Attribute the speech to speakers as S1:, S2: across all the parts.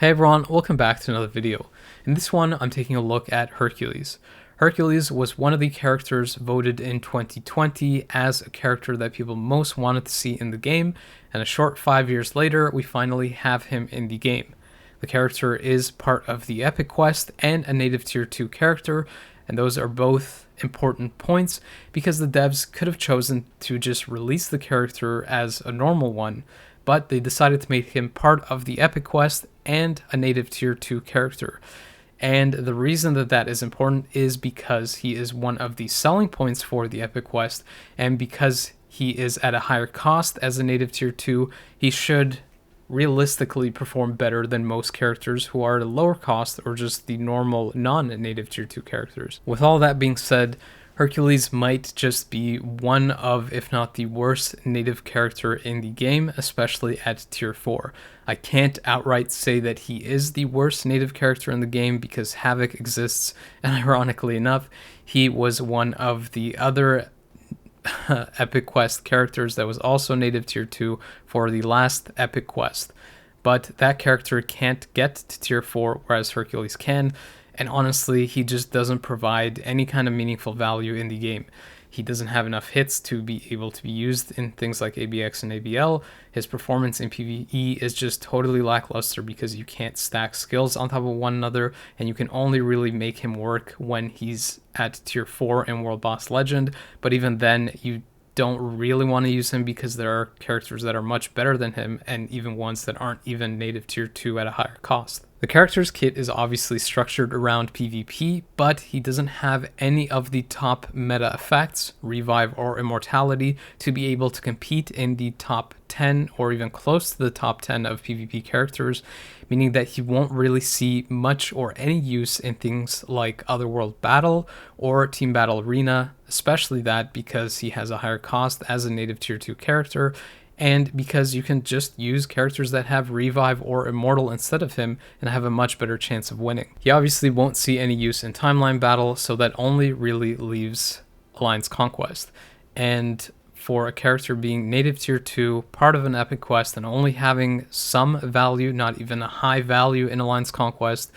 S1: Hey everyone, welcome back to another video. In this one, I'm taking a look at Hercules. Hercules was one of the characters voted in 2020 as a character that people most wanted to see in the game, and a short 5 years later, we finally have him in the game. The character is part of the Epic Quest and a native tier 2 character, and those are both important points because the devs could have chosen to just release the character as a normal one, but they decided to make him part of the Epic Quest and a native tier 2 character. And the reason that that is important is because he is one of the selling points for the Epic Quest, and because he is at a higher cost as a native tier 2, he should realistically perform better than most characters who are at a lower cost or just the normal non-native tier 2 characters. With all that being said, Hercules might just be one of, if not the worst native character in the game, especially at tier 4. I can't outright say that he is the worst native character in the game because Havoc exists, and ironically enough, he was one of the other Epic Quest characters that was also native tier 2 for the last Epic Quest. But that character can't get to tier 4, whereas Hercules can. And honestly, he just doesn't provide any kind of meaningful value in the game. He doesn't have enough hits to be able to be used in things like ABX and ABL. His performance in PvE is just totally lackluster because you can't stack skills on top of one another, and you can only really make him work when he's at tier 4 in World Boss Legend. But even then, you don't really want to use him because there are characters that are much better than him, and even ones that aren't even native tier 2 at a higher cost. The character's kit is obviously structured around PvP, but he doesn't have any of the top meta effects, revive or immortality, to be able to compete in the top 10 or even close to the top 10 of PvP characters, meaning that he won't really see much or any use in things like Otherworld Battle or Team Battle Arena, especially that because he has a higher cost as a native tier 2 character, and because you can just use characters that have revive or immortal instead of him and have a much better chance of winning. He obviously won't see any use in timeline battle, so that only really leaves Alliance Conquest. And for a character being native tier 2, part of an Epic Quest, and only having some value, not even a high value in Alliance Conquest,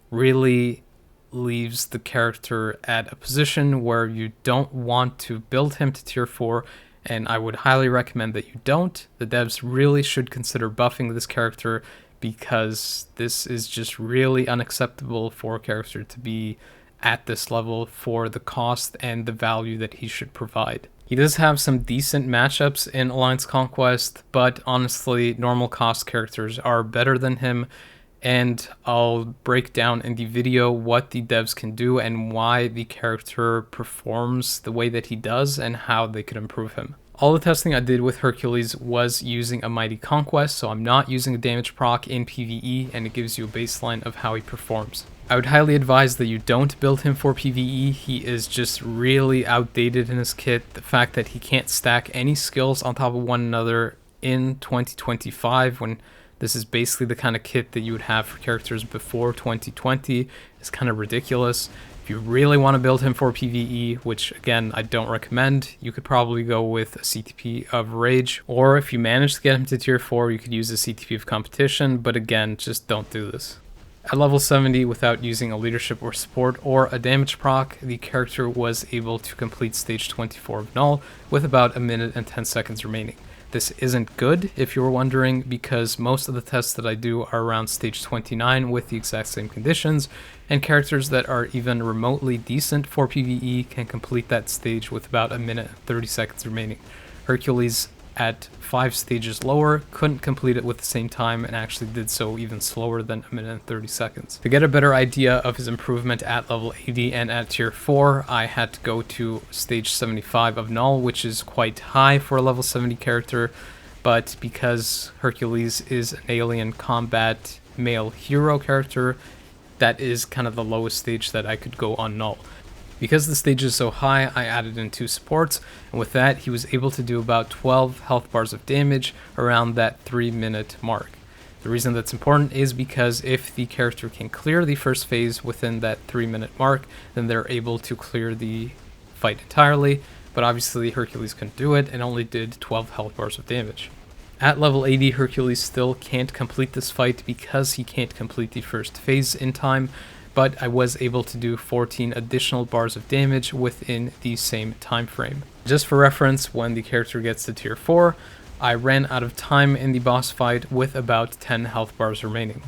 S1: really leaves the character at a position where you don't want to build him to tier 4, and I would highly recommend that you don't. The devs really should consider buffing this character because this is just really unacceptable for a character to be at this level for the cost and the value that he should provide. He does have some decent matchups in Alliance Conquest, but honestly, normal cost characters are better than him, and I'll break down in the video what the devs can do and why the character performs the way that he does and how they could improve him. All the testing I did with Hercules was using a Mighty Conquest, so I'm not using a damage proc in PvE, and it gives you a baseline of how he performs. I would highly advise that you don't build him for PvE. He is just really outdated in his kit. The fact that he can't stack any skills on top of one another in 2025, when this is basically the kind of kit that you would have for characters before 2020, is kind of ridiculous. If you really want to build him for PvE, which again I don't recommend, you could probably go with a CTP of Rage, or if you manage to get him to tier 4, you could use a CTP of Competition, but again, just don't do this. At level 70, without using a leadership or support or a damage proc, the character was able to complete stage 24 of Null with about 1 minute and 10 seconds remaining. This isn't good, if you were wondering, because most of the tests that I do are around stage 29 with the exact same conditions, and characters that are even remotely decent for PvE can complete that stage with about 1 minute and 30 seconds remaining. Hercules, at 5 stages lower, couldn't complete it with the same time and actually did so even slower than 1 minute and 30 seconds. To get a better idea of his improvement at level 80 and at tier 4, I had to go to stage 75 of Null, which is quite high for a level 70 character, but because Hercules is an alien combat male hero character, that is kind of the lowest stage that I could go on Null. Because the stage is so high, I added in 2 supports, and with that he was able to do about 12 health bars of damage around that 3-minute mark. The reason that's important is because if the character can clear the first phase within that 3-minute mark, then they're able to clear the fight entirely, but obviously Hercules couldn't do it and only did 12 health bars of damage. At level 80, Hercules still can't complete this fight because he can't complete the first phase in time, but I was able to do 14 additional bars of damage within the same time frame. Just for reference, when the character gets to tier 4, I ran out of time in the boss fight with about 10 health bars remaining.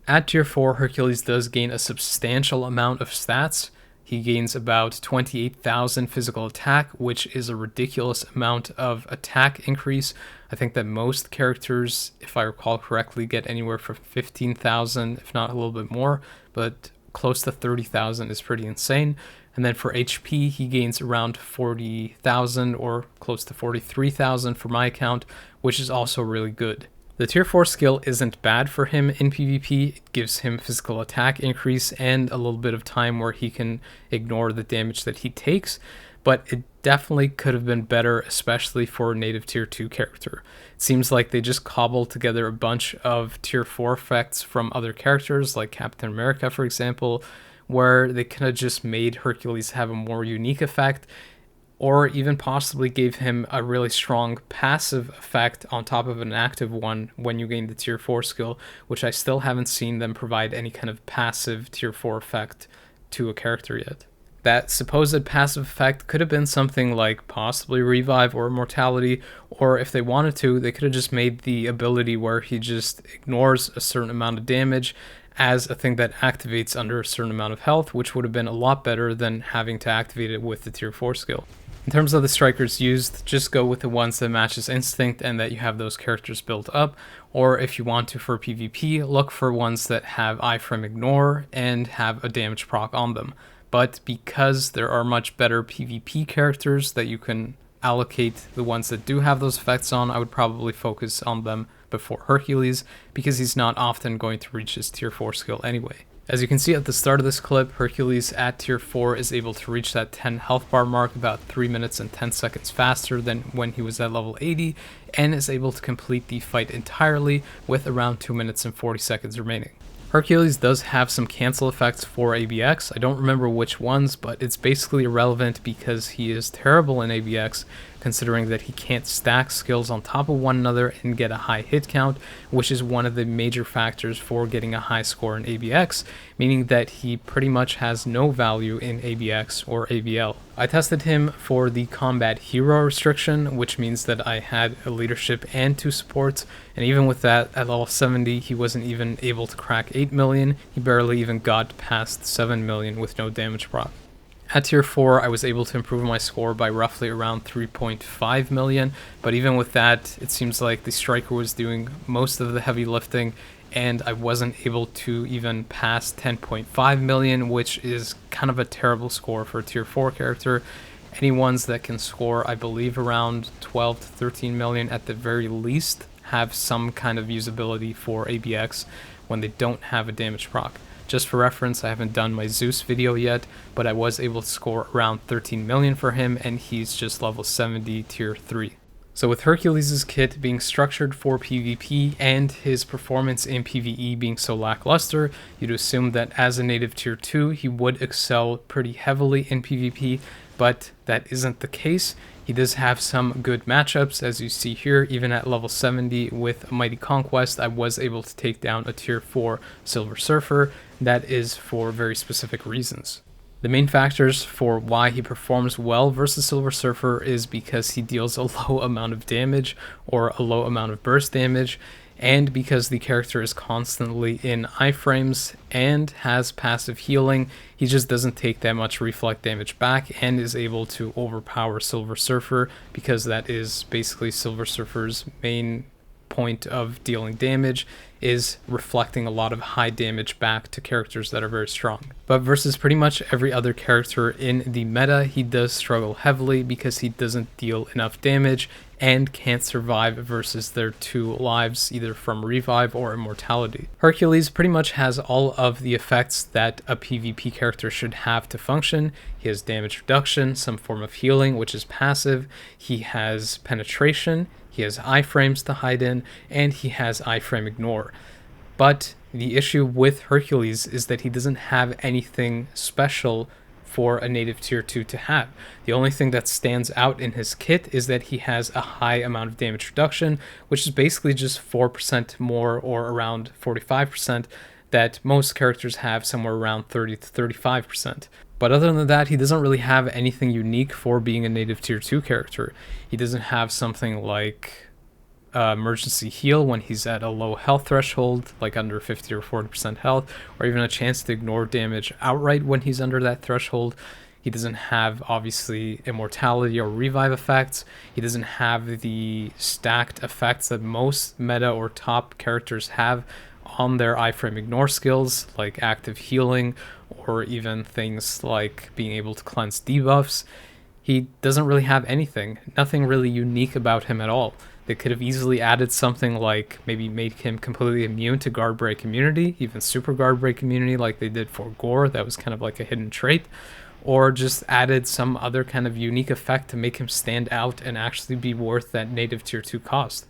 S1: At tier 4, Hercules does gain a substantial amount of stats. He gains about 28,000 physical attack, which is a ridiculous amount of attack increase. I think that most characters, if I recall correctly, get anywhere from 15,000, if not a little bit more, but close to 30,000 is pretty insane. And then for HP, he gains around 40,000 or close to 43,000 for my account, which is also really good. The tier 4 skill isn't bad for him in PvP. It gives him physical attack increase and a little bit of time where he can ignore the damage that he takes, but it definitely could have been better, especially for a native tier 2 character. It seems like they just cobbled together a bunch of tier 4 effects from other characters, like Captain America, for example, where they could have just made Hercules have a more unique effect, or even possibly gave him a really strong passive effect on top of an active one when you gain the tier 4 skill, which I still haven't seen them provide any kind of passive tier 4 effect to a character yet. That supposed passive effect could have been something like possibly Revive or Immortality, or if they wanted to, they could have just made the ability where he just ignores a certain amount of damage as a thing that activates under a certain amount of health, which would have been a lot better than having to activate it with the tier 4 skill. In terms of the strikers used, just go with the ones that matches instinct and that you have those characters built up, or if you want to for PvP, look for ones that have iframe ignore and have a damage proc on them. But because there are much better PvP characters that you can allocate the ones that do have those effects on, I would probably focus on them before Hercules, because he's not often going to reach his tier 4 skill anyway. As you can see at the start of this clip, Hercules at tier 4 is able to reach that 10 health bar mark about 3 minutes and 10 seconds faster than when he was at level 80, and is able to complete the fight entirely with around 2 minutes and 40 seconds remaining. Hercules does have some cancel effects for ABX. I don't remember which ones, but it's basically irrelevant because he is terrible in ABX, considering that he can't stack skills on top of one another and get a high hit count, which is one of the major factors for getting a high score in ABX, meaning that he pretty much has no value in ABX or ABL. I tested him for the combat hero restriction, which means that I had a leadership and 2 supports, and even with that, at level 70, he wasn't even able to crack 8 million, he barely even got past 7 million with no damage proc. At tier 4, I was able to improve my score by roughly around 3.5 million, but even with that, it seems like the striker was doing most of the heavy lifting, and I wasn't able to even pass 10.5 million, which is kind of a terrible score for a tier 4 character. Any ones that can score, I believe, around 12 to 13 million at the very least have some kind of usability for ABX when they don't have a damage proc. Just for reference, I haven't done my Zeus video yet, but I was able to score around 13 million for him, and he's just level 70 tier 3. So with Hercules' kit being structured for PvP and his performance in PvE being so lackluster, you'd assume that as a native tier 2, he would excel pretty heavily in PvP, but that isn't the case. He does have some good matchups, as you see here. Even at level 70 with a Mighty Conquest, I was able to take down a tier 4 Silver Surfer. That is for very specific reasons. The main factors for why he performs well versus Silver Surfer is because he deals a low amount of damage or a low amount of burst damage, and because the character is constantly in iframes and has passive healing. He just doesn't take that much reflect damage back and is able to overpower Silver Surfer, because that is basically Silver Surfer's main point of dealing damage, is reflecting a lot of high damage back to characters that are very strong. But versus pretty much every other character in the meta, he does struggle heavily because he doesn't deal enough damage and can't survive versus their 2 lives, either from Revive or Immortality. Hercules pretty much has all of the effects that a PvP character should have to function. He has damage reduction, some form of healing, which is passive. He has penetration, he has iframes to hide in, and he has iframe ignore. But the issue with Hercules is that he doesn't have anything special for a native tier 2 to have. The only thing that stands out in his kit is that he has a high amount of damage reduction, which is basically just 4% more, or around 45%, that most characters have, somewhere around 30 to 35%. But other than that, he doesn't really have anything unique for being a native tier 2 character. He doesn't have something like emergency heal when he's at a low health threshold, like under 50 or 40% health, or even a chance to ignore damage outright when he's under that threshold. He doesn't have, obviously, immortality or revive effects. He doesn't have the stacked effects that most meta or top characters have on their iframe ignore skills, like active healing, or even things like being able to cleanse debuffs. He doesn't really have anything, nothing really unique about him at all. They could have easily added something like maybe made him completely immune to guard break immunity, even super guard break immunity like they did for Gore. That was kind of like a hidden trait. Or just added some other kind of unique effect to make him stand out and actually be worth that native tier 2 cost.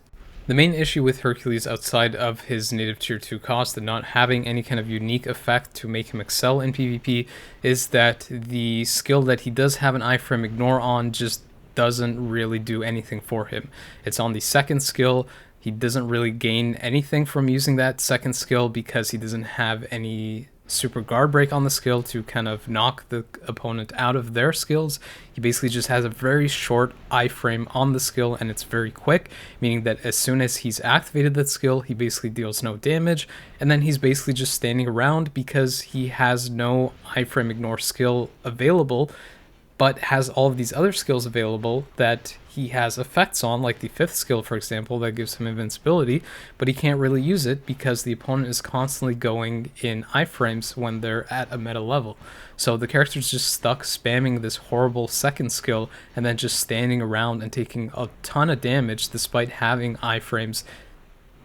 S1: The main issue with Hercules, outside of his native tier 2 cost and not having any kind of unique effect to make him excel in PvP, is that the skill that he does have an iframe ignore on just doesn't really do anything for him. It's on the second skill. He doesn't really gain anything from using that second skill because he doesn't have any super guard break on the skill to kind of knock the opponent out of their skills. He basically just has a very short iframe on the skill, and it's very quick, meaning that as soon as he's activated that skill, he basically deals no damage, and then he's basically just standing around because he has no iframe ignore skill available, but has all of these other skills available that he has effects on, like the 5th skill, for example, that gives him invincibility, but he can't really use it because the opponent is constantly going in iframes when they're at a meta level. So the character's just stuck spamming this horrible second skill and then just standing around and taking a ton of damage despite having iframes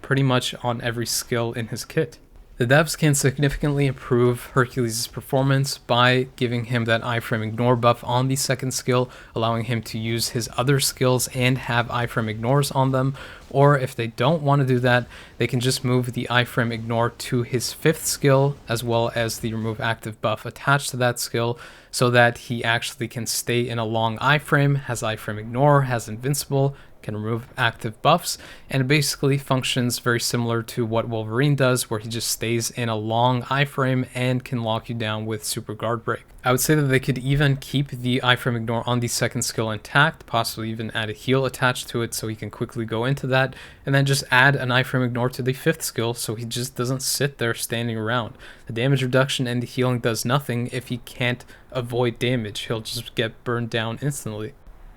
S1: pretty much on every skill in his kit. The devs can significantly improve Hercules' performance by giving him that iframe ignore buff on the second skill, allowing him to use his other skills and have iframe ignores on them. Or if they don't want to do that, they can just move the iframe ignore to his 5th skill, as well as the remove active buff attached to that skill, so that he actually can stay in a long iframe, has iframe ignore, has invincible, can remove active buffs, and it basically functions very similar to what Wolverine does, where he just stays in a long iframe and can lock you down with super guard break. I would say that they could even keep the iframe ignore on the second skill intact, possibly even add a heal attached to it so he can quickly go into that, and then just add an iframe ignore to the 5th skill so he just doesn't sit there standing around. The damage reduction and the healing does nothing if he can't avoid damage. He'll just get burned down instantly.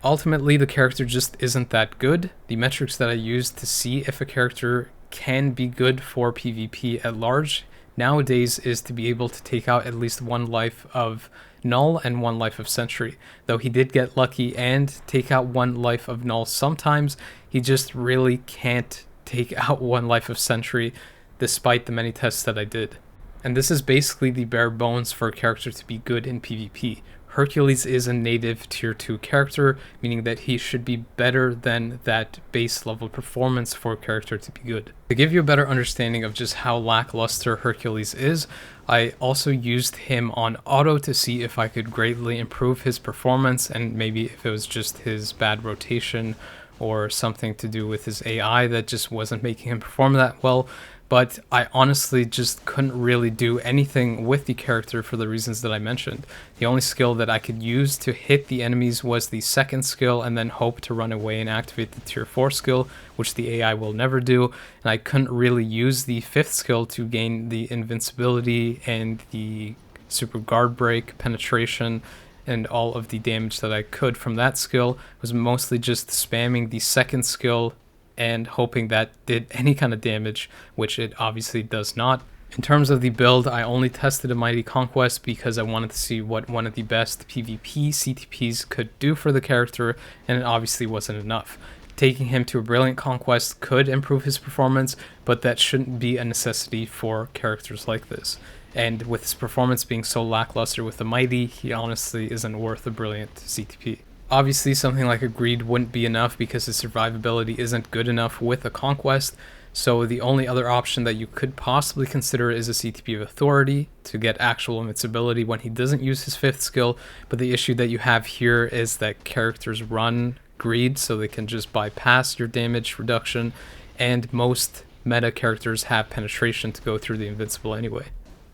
S1: Ultimately, the character just isn't that good. The metrics that I use to see if a character can be good for PvP at large nowadays is to be able to take out at least 1 life of Null and 1 life of Sentry. Though he did get lucky and take out 1 life of Null sometimes, he just really can't take out 1 life of Sentry despite the many tests that I did. And this is basically the bare bones for a character to be good in PvP. Hercules is a native tier 2 character, meaning that he should be better than that base level performance for a character to be good. To give you a better understanding of just how lackluster Hercules is, I also used him on auto to see if I could greatly improve his performance, and maybe if it was just his bad rotation or something to do with his AI that just wasn't making him perform that well. But I honestly just couldn't really do anything with the character for the reasons that I mentioned. The only skill that I could use to hit the enemies was the second skill, and then hope to run away and activate the tier 4 skill, which the AI will never do. And I couldn't really use the 5th skill to gain the invincibility and the super guard break, penetration, and all of the damage that I could from that skill. It was mostly just spamming the second skill and hoping that did any kind of damage, which it obviously does not. In terms of the build, I only tested a Mighty Conquest because I wanted to see what one of the best PvP CTPs could do for the character, and it obviously wasn't enough. Taking him to a Brilliant Conquest could improve his performance, but that shouldn't be a necessity for characters like this. And with his performance being so lackluster with the Mighty, he honestly isn't worth a Brilliant CTP. Obviously, something like a Greed wouldn't be enough because his survivability isn't good enough with a Conquest, so the only other option that you could possibly consider is a CTP of Authority to get actual invincibility when he doesn't use his 5th skill, but the issue that you have here is that characters run Greed, so they can just bypass your damage reduction, and most meta characters have penetration to go through the invincible anyway.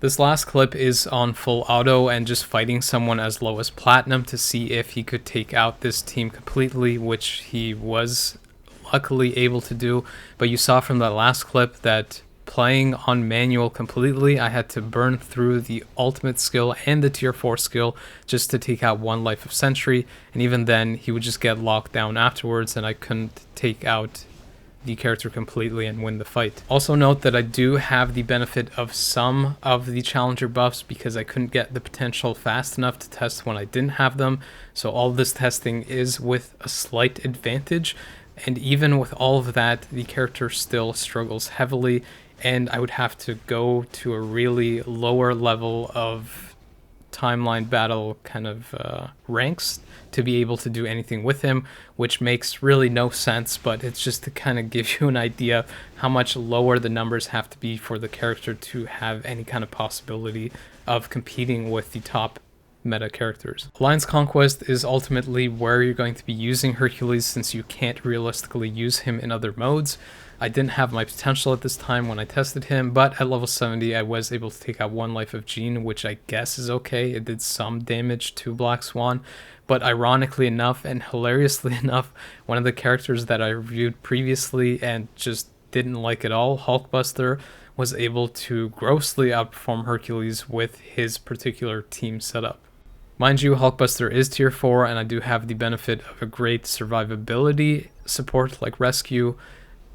S1: This last clip is on full auto and just fighting someone as low as Platinum to see if he could take out this team completely, which he was luckily able to do. But you saw from that last clip that playing on manual completely, I had to burn through the ultimate skill and the tier 4 skill just to take out 1 life of Sentry, and even then he would just get locked down afterwards and I couldn't take out the character completely and win the fight. Also note that I do have the benefit of some of the challenger buffs because I couldn't get the potential fast enough to test when I didn't have them, so all this testing is with a slight advantage, and even with all of that the character still struggles heavily, and I would have to go to a really lower level of timeline battle kind of ranks to be able to do anything with him, which makes really no sense, but it's just to kind of give you an idea how much lower the numbers have to be for the character to have any kind of possibility of competing with the top meta characters. Alliance Conquest is ultimately where you're going to be using Hercules since you can't realistically use him in other modes. I didn't have my potential at this time when I tested him, but at level 70 I was able to take out 1 life of Jean, which I guess is okay. It did some damage to Black Swan, but ironically enough and hilariously enough, one of the characters that I reviewed previously and just didn't like at all, Hulkbuster, was able to grossly outperform Hercules with his particular team setup. Mind you, Hulkbuster is tier 4 and I do have the benefit of a great survivability support like Rescue,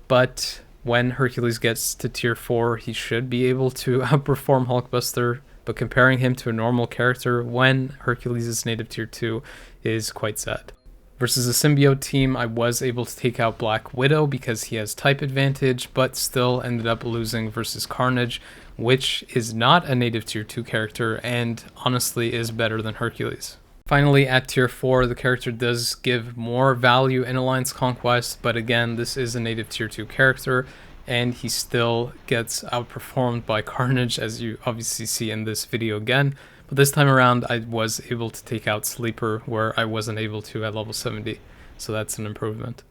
S1: but when Hercules gets to tier 4 he should be able to outperform Hulkbuster, but comparing him to a normal character when Hercules is native tier 2 is quite sad. Versus a symbiote team, I was able to take out Black Widow because he has type advantage, but still ended up losing versus Carnage, which is not a native tier 2 character and honestly is better than Hercules. Finally, at tier 4, the character does give more value in Alliance Conquest, but again, this is a native tier 2 character, and he still gets outperformed by Carnage, as you obviously see in this video again. But this time around, I was able to take out Sleeper, where I wasn't able to at level 70, so that's an improvement.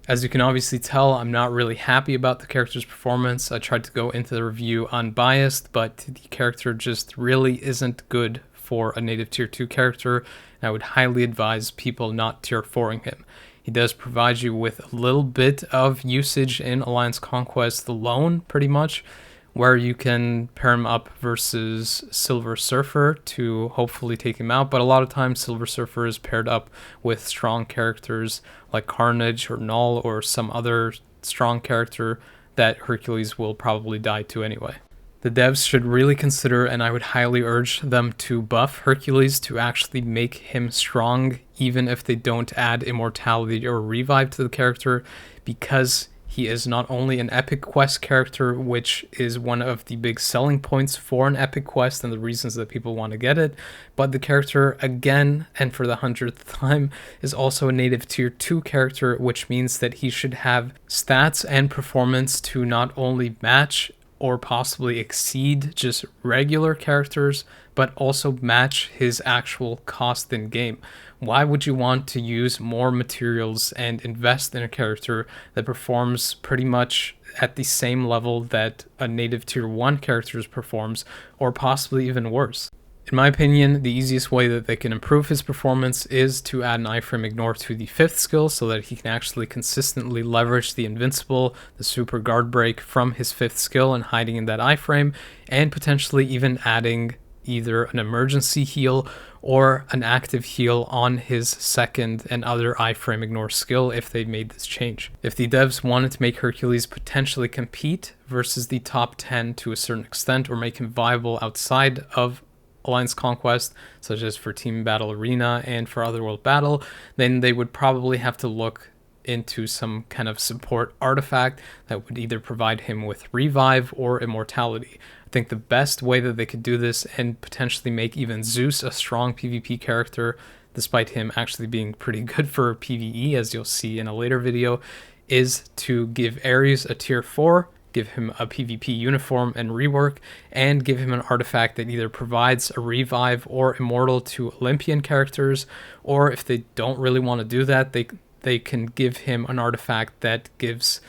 S1: As you can obviously tell, I'm not really happy about the character's performance. I tried to go into the review unbiased, but the character just really isn't good for a native tier 2 character, and I would highly advise people not tier 4ing him. He does provide you with a little bit of usage in Alliance Conquest alone, pretty much, where you can pair him up versus Silver Surfer to hopefully take him out, but a lot of times Silver Surfer is paired up with strong characters like Carnage or Null or some other strong character that Hercules will probably die to anyway. The devs should really consider, and I would highly urge them to buff Hercules to actually make him strong, even if they don't add immortality or revive to the character, because he is not only an epic quest character, which is one of the big selling points for an epic quest and the reasons that people want to get it, but the character, again, and for the 100th time, is also a native tier 2 character, which means that he should have stats and performance to not only match or possibly exceed just regular characters, but also match his actual cost in game. Why would you want to use more materials and invest in a character that performs pretty much at the same level that a native tier 1 character performs, or possibly even worse? In my opinion, the easiest way that they can improve his performance is to add an iframe ignore to the 5th skill so that he can actually consistently leverage the invincible, the super guard break from his 5th skill and hiding in that iframe, and potentially even adding either an emergency heal or an active heal on his 2nd and other iframe ignore skill if they made this change. If the devs wanted to make Hercules potentially compete versus the top 10 to a certain extent, or make him viable outside of Alliance Conquest, such as for Team Battle Arena and for Otherworld Battle, then they would probably have to look into some kind of support artifact that would either provide him with revive or immortality. I think the best way that they could do this and potentially make even Zeus a strong PvP character despite him actually being pretty good for PvE, as you'll see in a later video, is to give Ares a tier 4, give him a PvP uniform and rework, and give him an artifact that either provides a revive or immortal to Olympian characters, or if they don't really want to do that, they can give him an artifact that gives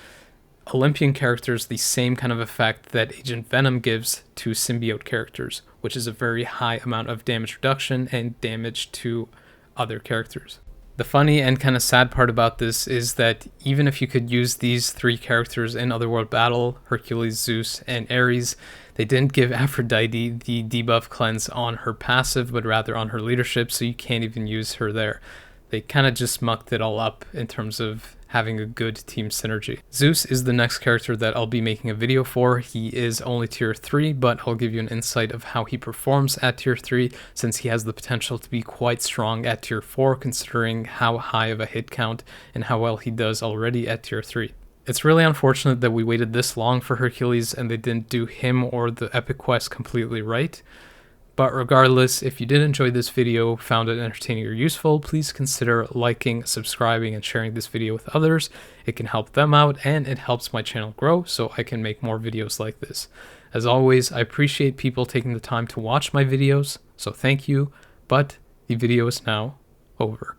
S1: Olympian characters the same kind of effect that Agent Venom gives to symbiote characters, which is a very high amount of damage reduction and damage to other characters. The funny and kind of sad part about this is that even if you could use these 3 characters in Otherworld Battle, Hercules, Zeus, and Ares, they didn't give Aphrodite the debuff cleanse on her passive, but rather on her leadership, so you can't even use her there. They kind of just mucked it all up in terms of having a good team synergy. Zeus is the next character that I'll be making a video for. He is only tier 3, but I'll give you an insight of how he performs at tier 3, since he has the potential to be quite strong at tier 4, considering how high of a hit count and how well he does already at tier 3. It's really unfortunate that we waited this long for Hercules and they didn't do him or the epic quest completely right. But regardless, if you did enjoy this video, found it entertaining or useful, please consider liking, subscribing, and sharing this video with others. It can help them out and it helps my channel grow so I can make more videos like this. As always, I appreciate people taking the time to watch my videos, so thank you, but the video is now over.